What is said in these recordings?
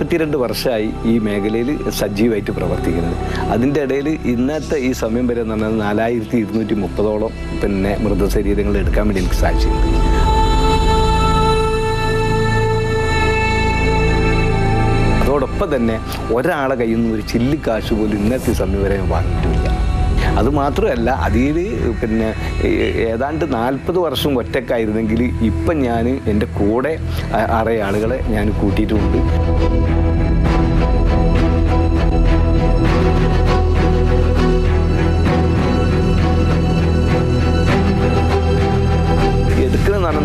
42 വർഷമായി ഈ മേഖലയിൽ സജീവമായിട്ട് പ്രവർത്തിക്കുന്നത്. അതിൻ്റെ ഇടയിൽ ഇന്നത്തെ ഈ സമയം വരെ എന്ന് പറഞ്ഞാൽ 4230ഓളം മൃതശരീരങ്ങൾ എടുക്കാൻ വേണ്ടി എനിക്ക് സാധിച്ചിട്ടുണ്ട്. അതോടൊപ്പം തന്നെ ഒരാളെ കയ്യിൽ നിന്ന് ഒരു ചില്ലി കാശ് പോലും ഇന്നത്തെ സമയം വരെ വാങ്ങിയിട്ടില്ല. അതുമാത്രമല്ല, അതിൽ ഏതാണ്ട് 40 വർഷം ഒറ്റക്കായിരുന്നെങ്കിൽ ഇപ്പം ഞാൻ എൻ്റെ കൂടെ 6 ആളുകളെ ഞാൻ കൂട്ടിയിട്ടുമുണ്ട്.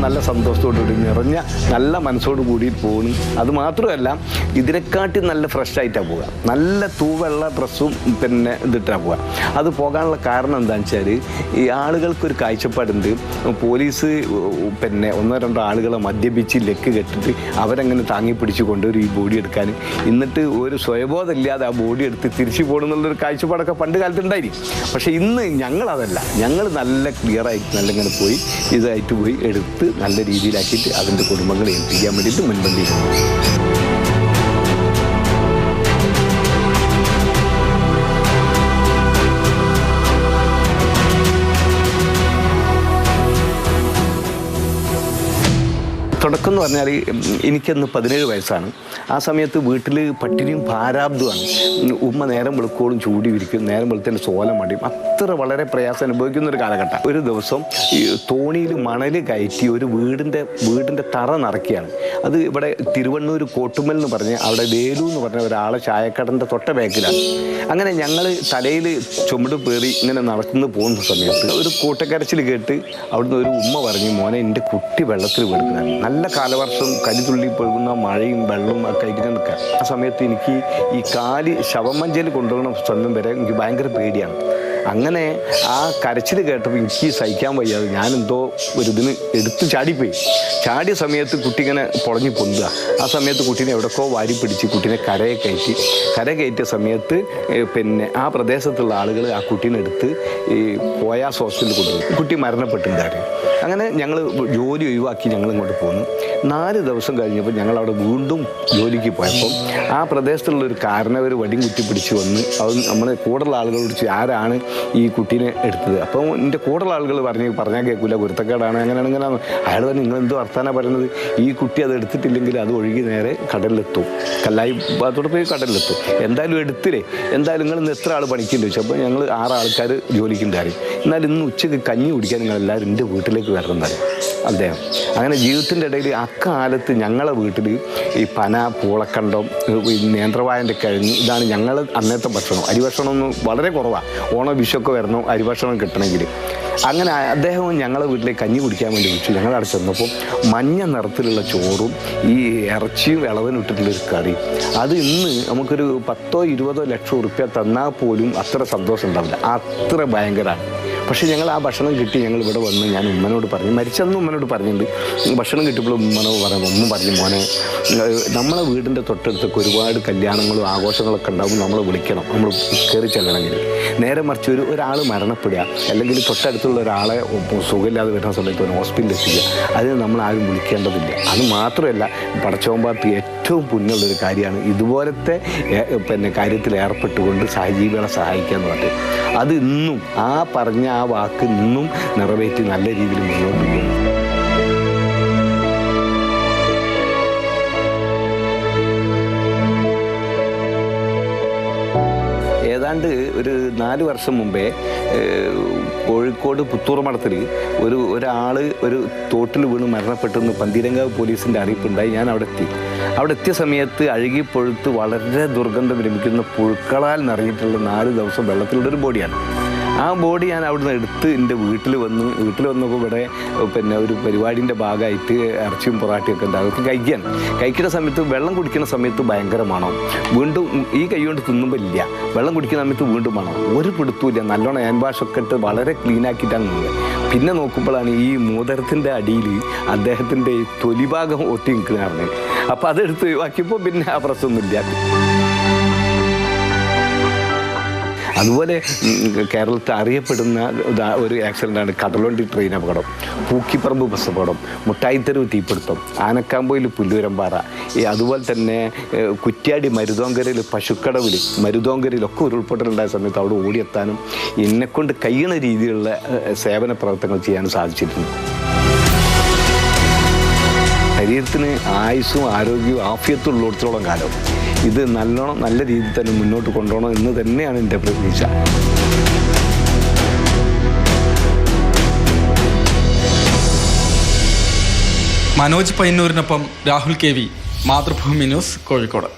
നല്ല സന്തോഷത്തോടുകൂടി നിറഞ്ഞ നല്ല മനസ്സോടു കൂടി പോകുന്നു. അതുമാത്രമല്ല, ഇതിനെക്കാട്ടി നല്ല ഫ്രഷ് ആയിട്ടാണ് പോവുക. നല്ല തൂവെള്ള ഡ്രസ്സും ഇതിട്ടാണ് പോവുക. അത് പോകാനുള്ള കാരണം എന്താണെന്ന് വെച്ചാൽ, ഈ ആളുകൾക്കൊരു കാഴ്ചപ്പാടുണ്ട്, പോലീസ് 1-2 ആളുകളെ മദ്യപിച്ച് ലെക്ക് കെട്ടിട്ട് അവരങ്ങനെ താങ്ങി പിടിച്ച് കൊണ്ടുവരും ഈ ബോഡി എടുക്കാൻ. എന്നിട്ട് ഒരു സ്വയബോധമില്ലാതെ ആ ബോഡി എടുത്ത് തിരിച്ചു പോകണമെന്നുള്ളൊരു കാഴ്ചപ്പാടൊക്കെ പണ്ട് കാലത്ത് ഉണ്ടായിരിക്കും. പക്ഷേ ഇന്ന് ഞങ്ങളതല്ല. ഞങ്ങൾ നല്ല ക്ലിയറായിട്ട് നല്ല ഇങ്ങനെ പോയി ഇതായിട്ട് പോയി എടുത്ത് നല്ല രീതിയിലാക്കിയിട്ട് അതിൻ്റെ കുടുംബങ്ങളെ ഏൽപ്പിക്കാൻ വേണ്ടിയിട്ട് മുൻപന്തിയിലാണ്. തുടക്കം എന്ന് പറഞ്ഞാൽ എനിക്കന്ന് 17 വയസ്സാണ്. ആ സമയത്ത് വീട്ടിൽ പട്ടിണിയും ഭാരാബ്ദമാണ്. ഉമ്മ നേരം വെളുക്കോളും ചൂടി വിരിക്കും, നേരം വെളുത്തതിൻ്റെ സോലം മടിയും, അത്ര വളരെ പ്രയാസം അനുഭവിക്കുന്ന ഒരു കാലഘട്ടം. ഒരു ദിവസം ഈ തോണിയിൽ മണൽ കയറ്റി ഒരു വീടിൻ്റെ തറ നിറയ്ക്കുകയാണ്. അത് ഇവിടെ തിരുവണ്ണൂർ കോട്ടുമൽ എന്ന് പറഞ്ഞ് അവിടെ വേലു എന്ന് പറഞ്ഞ ഒരാളെ ചായക്കടൻ്റെ തൊട്ട ബാക്കിലാണ്. അങ്ങനെ ഞങ്ങൾ തലയിൽ ചുമട് പേറി ഇങ്ങനെ നടക്കുന്നു പോകുന്ന സമയത്ത് ഒരു കൂട്ടക്കരച്ചിൽ കേട്ട് അവിടുന്ന് ഒരു ഉമ്മ പറഞ്ഞു, മോനെ എൻ്റെ കുട്ടി വെള്ളത്തിൽ വീഴുന്നതാണ്. നല്ല കാലവർഷം, കലിതുള്ളി പോകുന്ന മഴയും വെള്ളവും ഒക്കെ ആയിട്ട് നിൽക്കുക. ആ സമയത്ത് എനിക്ക് ഈ കാല് ശവമഞ്ചയിൽ കൊണ്ടുപോകുന്ന സമയം വരെ എനിക്ക് ഭയങ്കര പേടിയാണ്. അങ്ങനെ ആ കരച്ചിൽ കേട്ടപ്പോൾ എനിക്ക് സഹിക്കാൻ വയ്യാതെ ഞാനെന്തോ ഇതിന് എടുത്ത് ചാടിപ്പോയി. ചാടിയ സമയത്ത് കുട്ടി ഇങ്ങനെ പൊളഞ്ഞു പൊന്തുക. ആ സമയത്ത് കുട്ടീനെ എവിടെക്കോ വാരി പിടിച്ച് കുട്ടീനെ കരയെ കയറ്റിയ സമയത്ത് ആ പ്രദേശത്തുള്ള ആളുകൾ ആ കുട്ടീനെ എടുത്ത് ഈ പോയാസ് ഹോസ്പിറ്റലിൽ കൊണ്ടുപോയി. കുട്ടി മരണപ്പെട്ടിട്ടുണ്ടായിരുന്നു. അങ്ങനെ ഞങ്ങൾ ജോലി ഒഴിവാക്കി ഞങ്ങൾ ഇങ്ങോട്ട് പോന്നു. 4 ദിവസം കഴിഞ്ഞപ്പോൾ ഞങ്ങളവിടെ വീണ്ടും ജോലിക്ക് പോയപ്പം ആ പ്രദേശത്തുള്ളൊരു കാരണവർ വടിയും കുത്തി പിടിച്ച് വന്ന് അത് നമ്മളെ കൂടുതൽ ആളുകളോട് ആരാണ് ഈ കുട്ടീനെ എടുത്തത്. അപ്പം എൻ്റെ കൂടുതൽ ആളുകൾ പറഞ്ഞാൽ കേൾക്കില്ല, ഗുരുത്തക്കേടാണ്, അങ്ങനെയാണ് ഇങ്ങനെയാണ്. അയാൾ പറഞ്ഞു, നിങ്ങളെന്ത് വർത്താനാണ് പറയുന്നത്, ഈ കുട്ടി അത് എടുത്തിട്ടില്ലെങ്കിൽ അത് ഒഴുകി നേരെ കടലിലെത്തും, കല്ലായി ഭാഗത്തോടെ പോയി കടലിലെത്തും. എന്തായാലും എടുത്തില്ലേ, എന്തായാലും നിങ്ങൾ ഇന്ന് എത്ര ആൾ പണിക്കുണ്ട് ചോദിച്ചു. അപ്പോൾ ഞങ്ങൾ 6 ആൾക്കാർ ജോലിക്കുണ്ടായിരുന്നു. എന്നാൽ ഇന്ന് ഉച്ചയ്ക്ക് കഞ്ഞി കുടിക്കാൻ നിങ്ങളെല്ലാവരും എൻ്റെ വീട്ടിലേക്ക് വരണം അദ്ദേഹം. അങ്ങനെ ജീവിതത്തിൻ്റെ ഇടയിൽ അക്കാലത്ത് ഞങ്ങളെ വീട്ടിൽ ഈ പന, പൂളക്കണ്ടം, നേന്ത്രവായൻ്റെ കിഴങ്ങ്, ഇതാണ് ഞങ്ങൾ അന്നത്തെ ഭക്ഷണം. അരിഭക്ഷണമൊന്നും വളരെ കുറവാണ്. ഓണം വിഷുവൊക്കെ വരണം അരിഭക്ഷണം കിട്ടണമെങ്കിൽ. അങ്ങനെ അദ്ദേഹം ഞങ്ങളെ വീട്ടിലേക്ക് കഞ്ഞി കുടിക്കാൻ വേണ്ടി വിളിച്ചു. ഞങ്ങളവിടെ ചെന്നപ്പോൾ മഞ്ഞ നിറത്തിലുള്ള ചോറും ഈ ഇറച്ചിയും ഇളവനിട്ടിട്ടുള്ളൊരു കറി. അത് ഇന്ന് നമുക്കൊരു 10-20 ലക്ഷം ഉറുപ്പ്യ തന്നാൽ പോലും അത്ര സന്തോഷം ഉണ്ടാവില്ല, അത്ര ഭയങ്കരമാണ്. പക്ഷേ ഞങ്ങൾ ആ ഭക്ഷണം കിട്ടി ഞങ്ങൾ ഇവിടെ വന്ന് ഞാൻ ഉമ്മനോട് പറഞ്ഞു, മരിച്ചെന്ന് ഉമ്മനോട് പറഞ്ഞിട്ടുണ്ട്. ഭക്ഷണം കിട്ടിയപ്പോൾ ഉമ്മ പറഞ്ഞു, മോനെ നമ്മളെ വീടിൻ്റെ തൊട്ടടുത്തൊക്കെ ഒരുപാട് കല്യാണങ്ങളും ആഘോഷങ്ങളൊക്കെ ഉണ്ടാകും, നമ്മൾ വിളിക്കണം, നമ്മൾ കയറി ചെല്ലണമെങ്കിൽ. നേരെ മറിച്ച് ഒരാൾ മരണപ്പെടുക അല്ലെങ്കിൽ തൊട്ടടുത്തുള്ള ഒരാളെ സുഖമില്ലാതെ വരുന്ന സമയത്ത് ഒരു ഹോസ്പിറ്റലിൽ എത്തിക്കുക, അതിന് നമ്മൾ ആരും വിളിക്കേണ്ടതില്ല. അത് മാത്രമല്ല, പടച്ചോമ്പാത്തി ഏറ്റവും പുണ്യമുള്ളൊരു കാര്യമാണ് ഇതുപോലത്തെ കാര്യത്തിൽ ഏർപ്പെട്ടുകൊണ്ട് സഹജീവികളെ സഹായിക്കുക എന്ന് പറഞ്ഞിട്ട്. അത് ഇന്നും ആ പറഞ്ഞ ആ വാക്ക് ഇന്നും നിറവേറ്റി നല്ല രീതിയിൽ മുന്നോട്ട് പോകും. ഏതാണ്ട് ഒരു 4 വർഷം മുമ്പേ കോഴിക്കോട് പുത്തൂർ മഠത്തിൽ ഒരാൾ ഒരു തോട്ടിൽ വീണ് മരണപ്പെട്ടെന്ന് പന്തീരങ്കാവ് പോലീസിൻ്റെ അറിയിപ്പുണ്ടായി. ഞാൻ അവിടെ എത്തിയ സമയത്ത് അഴുകിപ്പൊഴുത്ത് വളരെ ദുർഗന്ധം ലഭിക്കുന്ന പുഴുക്കളാൽ നിറഞ്ഞിട്ടുള്ള 4 ദിവസം വെള്ളത്തിലുള്ളൊരു ബോഡിയാണ്. ആ ബോഡി ഞാൻ അവിടുന്ന് എടുത്ത് എൻ്റെ വീട്ടിൽ വന്നപ്പോൾ ഇവിടെ ഒരു പരിപാടിൻ്റെ ഭാഗമായിട്ട് ഇറച്ചിയും പൊറാട്ടയൊക്കെ ഉണ്ട്, അതൊക്കെ കഴിക്കുന്ന സമയത്ത് വെള്ളം കുടിക്കുന്ന സമയത്ത് ഭയങ്കര മണം. വീണ്ടും ഈ കൈ കൊണ്ട് തിന്നുമ്പോൾ ഇല്ല, വെള്ളം കുടിക്കുന്ന സമയത്ത് വീണ്ടും മണം, ഒരു പിടുത്തമില്ല. നല്ലോണം ഹാൻഡ് വാഷൊക്കെ ഇട്ട് വളരെ ക്ലീനാക്കിയിട്ടാണ് നിന്നത്. പിന്നെ നോക്കുമ്പോഴാണ് ഈ മൂതരത്തിൻ്റെ അടിയിൽ അദ്ദേഹത്തിൻ്റെ തൊലിഭാഗം ഒട്ടി നിൽക്കുന്നതാണ്. അപ്പോൾ അതെടുത്ത് ഒഴിവാക്കിയപ്പോൾ പിന്നെ ആ പ്രശ്നമൊന്നുമില്ല. അതുപോലെ കേരളത്തിൽ അറിയപ്പെടുന്ന ഒരു ആക്സിഡൻ്റാണ് കടലുണ്ടി ട്രെയിൻ അപകടം, പൂക്കിപ്പറമ്പ് ബസ് അപകടം, മുട്ടായിത്തെരുവ് തീപിടുത്തം, ആനക്കാമ്പോയിൽ പുല്ലൂരമ്പാറ, അതുപോലെ തന്നെ കുറ്റ്യാടി മരുതോങ്കരയിൽ പശുക്കടവിൽ മരുതോങ്കരയിലൊക്കെ ഉരുൾപൊട്ടലുണ്ടായ സമയത്ത് അവിടെ ഓടിയെത്താനും എന്നെക്കൊണ്ട് കഴിയുന്ന രീതിയിലുള്ള സേവന പ്രവർത്തനങ്ങൾ ചെയ്യാനും സാധിച്ചിട്ടുണ്ട്. ശരീരത്തിന് ആയുസ്സും ആരോഗ്യവും ആഫിയത്തും ഉള്ളിടത്തോളം കാലം ഇത് നല്ല രീതിയിൽ തന്നെ മുന്നോട്ട് കൊണ്ടുപോകണം എന്ന് തന്നെയാണ് എൻ്റെ പ്രതീക്ഷ. മനോജ് പയ്യന്നൂരിനൊപ്പം രാഹുൽ KV, മാതൃഭൂമി ന്യൂസ്, കോഴിക്കോട്.